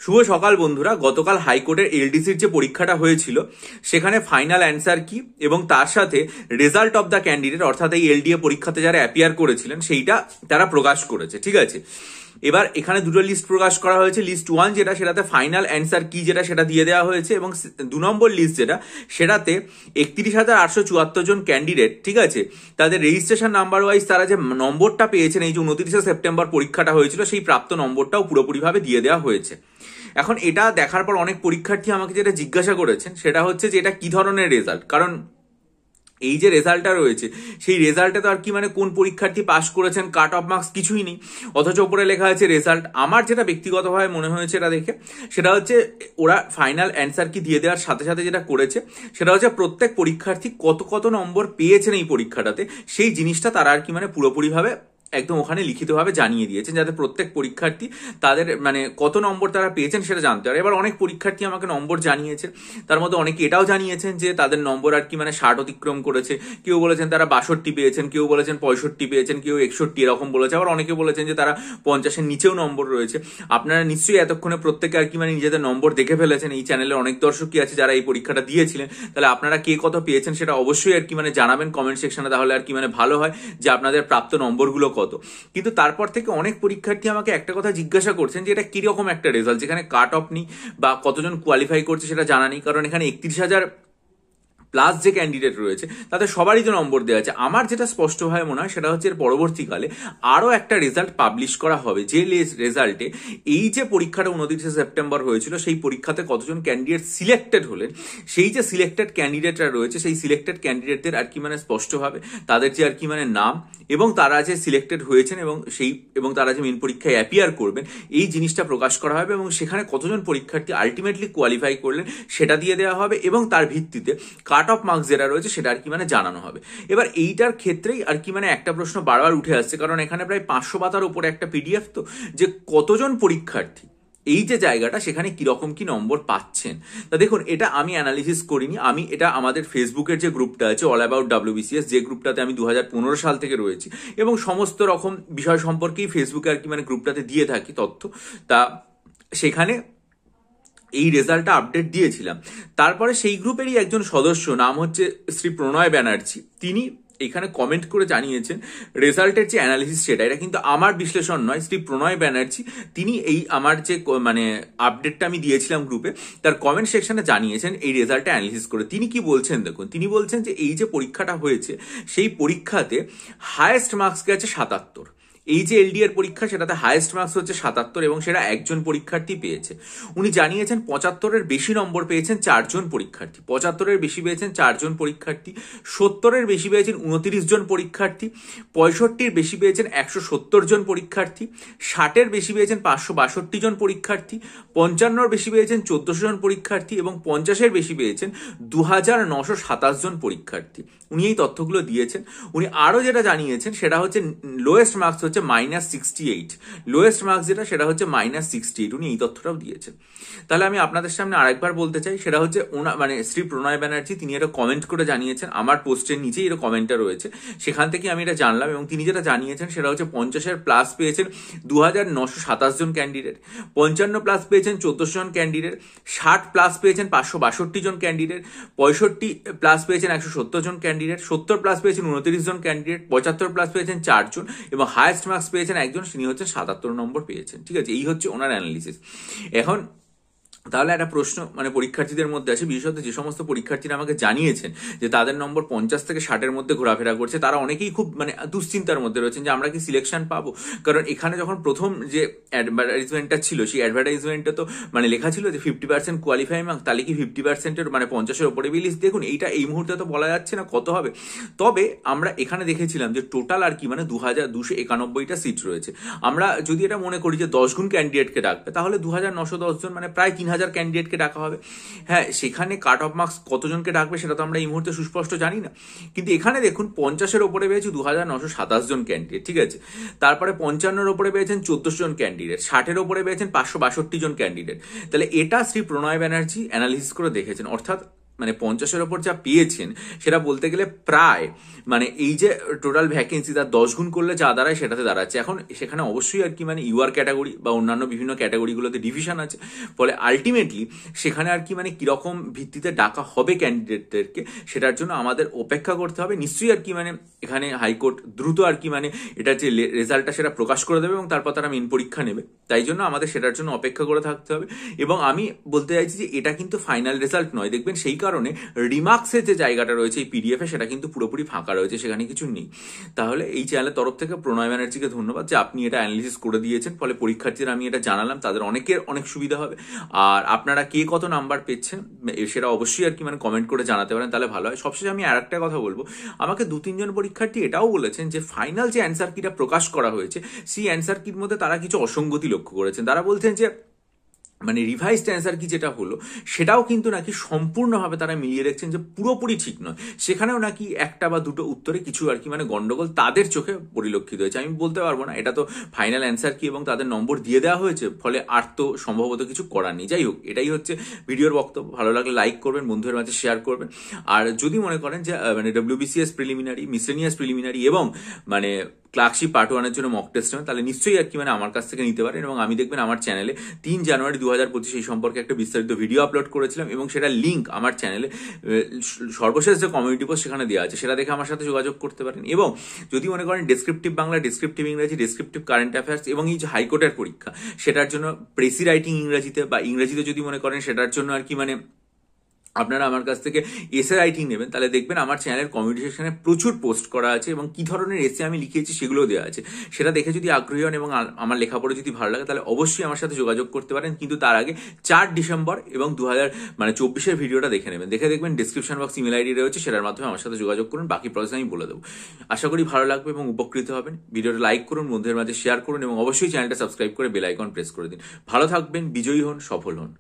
শুভ সকাল বন্ধুরা। গতকাল হাইকোর্টের এলডিসির যে পরীক্ষাটা হয়েছিল সেখানে ফাইনাল অ্যান্সার কি এবং তার সাথে রেজাল্ট অফ দ্য ক্যান্ডিডেট অর্থাৎ এই এলডিএ পরীক্ষাতে যারা অ্যাপিয়ার করেছিলেন সেইটা তারা প্রকাশ করেছে। ঠিক আছে, এবার এখানে দুটো লিস্ট প্রকাশ করা হয়েছে। লিস্ট 1 যেটা, সেটাতে ফাইনাল অ্যান্সার কি যেটা সেটা দিয়ে দেওয়া হয়েছে, এবং 2 নম্বর লিস্ট যেটা, সেটাতে 31,874 জন ক্যান্ডিডেট, ঠিক আছে, তাদের রেজিস্ট্রেশন নাম্বার ওয়াইজ তারা যে নম্বরটা পেয়েছেন এই যে 29 সেপ্টেম্বর পরীক্ষাটা হয়েছিল সেই প্রাপ্ত নম্বরটাও পুরোপুরিভাবে দিয়ে দেওয়া হয়েছে। এখন এটা দেখার পর অনেক পরীক্ষার্থী আমাকে যেটা জিজ্ঞাসা করেছেন সেটা হচ্ছে যে এটা কি ধরনের রেজাল্ট, কারণ এই যে রেজাল্টটা রয়েছে সেই রেজাল্টে তো আর কি মানে কোন পরীক্ষার্থী পাস করেছেন, কাট অফ মার্কস কিছুই নেই, অথচ উপরে লেখা আছে রেজাল্ট। আমার যেটা ব্যক্তিগতভাবে মনে হয়েছে এটা দেখে সেটা হচ্ছে ওরা ফাইনাল অ্যান্সার কি দিয়ে দেওয়ার সাথে সাথে যেটা করেছে সেটা হচ্ছে প্রত্যেক পরীক্ষার্থী কত কত নম্বর পেয়েছেন এই পরীক্ষাটাতে সেই জিনিসটা তারা আর কি মানে পুরোপুরিভাবে একদম ওখানে লিখিতভাবে জানিয়ে দিয়েছেন, যাতে প্রত্যেক পরীক্ষার্থী তাদের মানে কত নম্বর তারা পেয়েছেন সেটা জানতে পারে। এবার অনেক পরীক্ষার্থী আমাকে নম্বর জানিয়েছেন, তার মধ্যে অনেকে এটাও জানিয়েছেন যে তাদের নম্বর আর কি মানে 60 অতিক্রম করেছে, কেউ বলেছেন তারা 62 পেয়েছেন, কেউ বলেছেন 65 পেয়েছেন, কেউ 61 এরকম বলেছে, আবার অনেকে বলেছেন যে তারা 50-এর নিচেও নম্বর রয়েছে। আপনারা নিশ্চয়ই এতক্ষণে প্রত্যেকে আর কি মানে নিজেদের নম্বর দেখে ফেলেছেন। এই চ্যানেলের অনেক দর্শকই আছে যারা এই পরীক্ষাটা দিয়েছিলেন, তাহলে আপনারা কে কত পেয়েছেন সেটা অবশ্যই আর কি মানে জানাবেন কমেন্ট সেকশনে, তাহলে আর কি মানে ভালো হয় যে আপনাদের প্রাপ্ত নম্বরগুলো কত। কিন্তু তারপর থেকে অনেক পরীক্ষার্থী আমাকে একটা কথা জিজ্ঞাসা করছেন যে এটা কিরকম একটা রেজাল্ট যেখানে কাট অফ নেই বা কতজন কোয়ালিফাই করছে সেটা জানা নেই, কারণ এখানে 31,000 প্লাস যে ক্যান্ডিডেট রয়েছে তাদের সবারই তো নম্বর দেওয়া আছে। আমার যেটা স্পষ্টভাবে মনে হয় সেটা হচ্ছে এর পরবর্তীকালে আরও একটা রেজাল্ট পাবলিশ করা হবে, যে রেজাল্টে এই যে পরীক্ষাটা 29 সেপ্টেম্বর হয়েছিল সেই পরীক্ষাতে কতজন ক্যান্ডিডেট সিলেক্টেড হলেন, সেই যে সিলেক্টেড ক্যান্ডিডেটরা রয়েছে সেই সিলেক্টেড ক্যান্ডিডেটদের আর কি মানে স্পষ্টভাবে তাদের যে আর কি মানে নাম এবং তারা যে সিলেক্টেড হয়েছেন এবং তারা যে মেন পরীক্ষায় অ্যাপিয়ার করবেন এই জিনিসটা প্রকাশ করা হবে, এবং সেখানে কতজন পরীক্ষার্থী আলটিমেটলি কোয়ালিফাই করলেন সেটা দিয়ে দেওয়া হবে, এবং তার ভিত্তিতে কাট অফ মার্কস যেটা রয়েছে সেটা আর কি মানে জানানো হবে। এবার এইটার ক্ষেত্রেই আর কি মানে একটা প্রশ্ন বারবার উঠে আসছে, কারণ এখানে প্রায় 500 পাতার উপরে একটা পিডিএফ, তো যে কতজন পরীক্ষার্থী এই যে জায়গাটা সেখানে কিরকম কি নম্বর পাচ্ছেন। তা দেখুন, এটা আমি অ্যানালিসিস করিনি, আমি এটা আমাদের ফেসবুকের যে গ্রুপটা আছে অল অ্যাবাউট WBCS, যে গ্রুপটাতে আমি 2015 সাল থেকে রয়েছি এবং সমস্ত রকম বিষয় সম্পর্কেই ফেসবুকে আর কি মানে গ্রুপটাতে দিয়ে থাকি তথ্য, তা সেখানে এই রেজাল্টটা আপডেট দিয়েছিলাম। তারপরে সেই গ্রুপেরই একজন সদস্য, নাম হচ্ছে শ্রী প্রণয় ব্যানার্জি, তিনি এখানে কমেন্ট করে জানিয়েছেন রেজাল্টের যে অ্যানালিসিস সেটা, এটা কিন্তু আমার বিশ্লেষণ নয়, শ্রী প্রণয় ব্যানার্জি তিনি এই আমার যে মানে আপডেটটা আমি দিয়েছিলাম গ্রুপে তার কমেন্ট সেকশনে জানিয়েছেন এই রেজাল্টটা অ্যানালিসিস করে। তিনি কি বলছেন দেখুন, তিনি বলছেন যে এই যে পরীক্ষাটা হয়েছে সেই পরীক্ষাতে হায়েস্ট মার্কস গেছে 77। এই যে এলডিএর পরীক্ষা সেটাতে হাইয়েস্ট মার্কস হচ্ছে 77 এবং সেটা একজন পরীক্ষার্থী পেয়েছে। উনি জানিয়েছেন 75-এর বেশি নম্বর পেয়েছেন 4 জন পরীক্ষার্থী, 75-এর বেশি পেয়েছেন 4 জন পরীক্ষার্থী, 70-এর বেশি পেয়েছেন 29 জন পরীক্ষার্থী, 65-এর বেশি পেয়েছেন 170 জন পরীক্ষার্থী, 60-এর বেশি পেয়েছেন 562 জন পরীক্ষার্থী, 55-এর বেশি পেয়েছেন 1400 জন পরীক্ষার্থী এবং 50-এর বেশি পেয়েছেন 2927 জন পরীক্ষার্থী। উনি এই তথ্যগুলো দিয়েছেন। উনি আরো যেটা জানিয়েছেন সেটা হচ্ছে লোয়েস্ট মার্কস হচ্ছে -68, লোয়েস্ট মার্কস যেটা সেটা হচ্ছে -68, উনি এই তথ্যটাও দিয়েছেন। তাহলে আমি আপনাদের সামনে আরেকবার বলতে চাই, সেটা হচ্ছে মানে শ্রী প্রণয় ব্যানার্জি তিনি এটা কমেন্ট করে জানিয়েছেন, আমার পোস্টের নিচেই এটা কমেন্টটা রয়েছে, সেখান থেকে আমি এটা জানলাম, এবং তিনি যেটা জানিয়েছেন সেটা হচ্ছে 50-এর প্লাস পেয়েছেন 2927 জন ক্যান্ডিডেট, 55 প্লাস পেয়েছেন 1400 জন ক্যান্ডিডেট, 60 প্লাস পেয়েছেন 562 জন ক্যান্ডিডেট, 65 প্লাস পেয়েছেন 170 জন ক্যান্ডিডেট, 70 প্লাস পেয়েছেন 29 জন ক্যান্ডিডেট, 75 প্লাস পেয়েছেন 4 জন এবং হাইয়েস্ট মার্কস পেয়েছেন একজন, তিনি হচ্ছেন 77 নম্বর পেয়েছেন। ঠিক আছে, এই হচ্ছে ওনার অ্যানালিসিস। এখন তাহলে একটা প্রশ্ন মানে পরীক্ষার্থীদের মধ্যে আছে, বিশেষত যে সমস্ত পরীক্ষার্থীরা আমাকে জানিয়েছেন যে তাদের নম্বর 50 থেকে 60-এর মধ্যে ঘোরাফেরা করছে, তারা অনেকেই খুব মানে দুশ্চিন্তার মধ্যে রয়েছেন যে আমরা কি সিলেকশন পাবো। কারণ এখানে যখন প্রথম যে অ্যাডভার্টাইজমেন্টটা ছিল সেই অ্যাডভার্টাইজমেন্টটা তো মানে লেখা ছিল যে 50% কোয়ালিফাই মার্ক, তাহলে কি 50%-এর মানে 50-এর ওপরে বিলিস। দেখুন, এইটা এই মুহূর্তে তো বলা যাচ্ছে না কত হবে, তবে আমরা এখানে দেখেছিলাম যে টোটাল আর কি মানে 2291টা সিট রয়েছে। আমরা যদি এটা মনে করি যে 10 গুণ ক্যান্ডিডেটকে ডাকবে তাহলে 2910 জন মানে প্রায় 3000 ক্যান্ডিডেটকে ডাকা হবে। হ্যাঁ, সেখানে কাট অফ মার্কস কতজনকে ডাকবে সেটা তো আমরা এই মুহূর্তে সুস্পষ্ট জানি না, কিন্তু এখানে দেখুন 50-এর ওপরে পেয়েছে 2927 জন ক্যান্ডিডেট। ঠিক আছে, তারপরে 55-এর ওপরে পেয়েছেন 1400 জন ক্যান্ডিডেট, 60-এর ওপরে পেয়েছেন 562 জন ক্যান্ডিডেট। তাহলে এটা শ্রী প্রণয় ব্যানার্জি অ্যানালিসিস করে দেখেছেন, অর্থাৎ মানে 50-এর ওপর যা পেয়েছেন সেটা বলতে গেলে প্রায় মানে এই যে টোটাল ভ্যাকেন্সি তার 10 গুণ করলে যা দাঁড়ায় সেটাতে দাঁড়াচ্ছে। এখন সেখানে অবশ্যই আর কি মানে ইউআর ক্যাটাগরি বা অন্যান্য বিভিন্ন ক্যাটাগরিগুলোতে ডিভিশন আছে, ফলে আলটিমেটলি সেখানে আর কি মানে কিরকম ভিত্তিতে ডাকা হবে ক্যান্ডিডেটদেরকে সেটার জন্য আমাদের অপেক্ষা করতে হবে। নিশ্চয়ই আর কি মানে এখানে হাইকোর্ট দ্রুত আর কি মানে এটার যে রেজাল্টটা সেটা প্রকাশ করে দেবে এবং তারপর তারা মেন পরীক্ষা নেবে, তাই জন্য আমাদের সেটার জন্য অপেক্ষা করে থাকতে হবে। এবং আমি বলতে চাইছি যে এটা কিন্তু ফাইনাল রেজাল্ট নয়, দেখবেন সেই কারণে রিমার্কসের যে জায়গাটা রয়েছে এই পিডিএফে সেটা কিন্তু পুরোপুরি ফাঁকা রয়েছে, সেখানে কিছু নেই। তাহলে এই চ্যানেলের তরফ থেকে প্রণয় ব্যানার্জিকে ধন্যবাদ যে আপনি এটা অ্যানালিসিস করে দিয়েছেন, ফলে পরীক্ষার্থীরা আমি এটা জানালাম, তাদের অনেকের অনেক সুবিধা হবে। আর আপনারা কে কত নাম্বার পেয়েছেন সেটা অবশ্যই আর কি মানে কমেন্ট করে জানাতে পারেন, তাহলে ভালো হয়। সবশেষে আমি আর একটা কথা বলবো, আমাকে 2-3 জন পরীক্ষার্থী এটাও বলেছেন যে ফাইনাল যে অ্যান্সার কিটা প্রকাশ করা হয়েছে সেই অ্যান্সার কির মধ্যে তারা কিছু অসঙ্গতি লক্ষ্য করেছেন। তারা বলছেন যে মানে রিভাইসড অ্যান্সার কি যেটা হলো সেটাও কিন্তু নাকি সম্পূর্ণভাবে তারা মিলিয়ে দেখছেন যে পুরোপুরি ঠিক নয়, সেখানেও নাকি একটা বা দুটো উত্তরে কিছু আর কি মানে গন্ডগোল তাদের চোখে পরিলক্ষিত হয়েছে। আমি বলতে পারবো না, এটা তো ফাইনাল অ্যান্সার কি এবং তাদের নম্বর দিয়ে দেওয়া হয়েছে, ফলে আর তো সম্ভবত কিছু করার নেই। যাই হোক, এটাই হচ্ছে ভিডিওর বক্তব্য। ভালো লাগলে লাইক করবেন, বন্ধুদের মাঝে শেয়ার করবেন। আর যদি মনে করেন যে মানে WBCS প্রিলিমিনারি, মিসলেনিয়াস প্রিলিমিনারি এবং মানে ক্লার্কশিপ পার্ট 1-এর জন্য মক টেস্ট নেবেন, তাহলে নিশ্চয়ই আর কি মানে আমার কাছ থেকে নিতে পারেন। এবং আমি দেখবেন আমার চ্যানেলে 3 জানুয়ারি 2025 এই সম্পর্কে একটা বিস্তারিত ভিডিও আপলোড করেছিলাম এবং সেটা লিঙ্ক আমার চ্যানেলে সর্বশেষ যে কমিউনিটি পোস্ট সেখানে দেওয়া আছে, সেটা দেখে আমার সাথে যোগাযোগ করতে পারেন। এবং যদি মনে করেন ডেসক্রিপটিভ বাংলা, ডেসক্রিপটিভ ইংরেজি, ডেসক্রিপটিভ কারেন্ট অ্যাফেয়ার্স এবং এই যে হাইকোর্টের পরীক্ষা সেটার জন্য প্রেসি রাইটিং ইংরেজিতে বা ইংরেজিতে যদি মনে করেন সেটার জন্য আর কি মানে আপনারা আমার কাছ থেকে এসে রাইটিং নেবেন, তাহলে দেখবেন আমার চ্যানেলের কমিউনিটি সেকশনে প্রচুর পোস্ট করা আছে এবং কি ধরনের এসে আমি লিখেছি সেগুলো দেওয়া আছে। সেটা দেখে যদি আগ্রহী হন এবং আমার লেখাপড়া যদি ভালো লাগে তাহলে অবশ্যই আমার সাথে যোগাযোগ করতে পারেন। কিন্তু তার আগে 4 ডিসেম্বর এবং 2024-এর ভিডিওটা দেখে নেবেন, দেখে দেখবেন ডিসক্রিপশন বক্স ইমেল আইডি রয়েছে, সেটার মাধ্যমে আমার সাথে যোগাযোগ করুন, বাকি প্রসেস আমি বলে দেবো। আশা করি ভালো লাগবে এবং উপকৃত হবেন। ভিডিওটা লাইক করুন, বন্ধুদের মাঝে শেয়ার করুন এবং অবশ্যই চ্যানেলটা সাবস্ক্রাইব করে বেল আইকন প্রেস করে দিন। ভালো থাকবেন, বিজয়ী হন, সফল হন।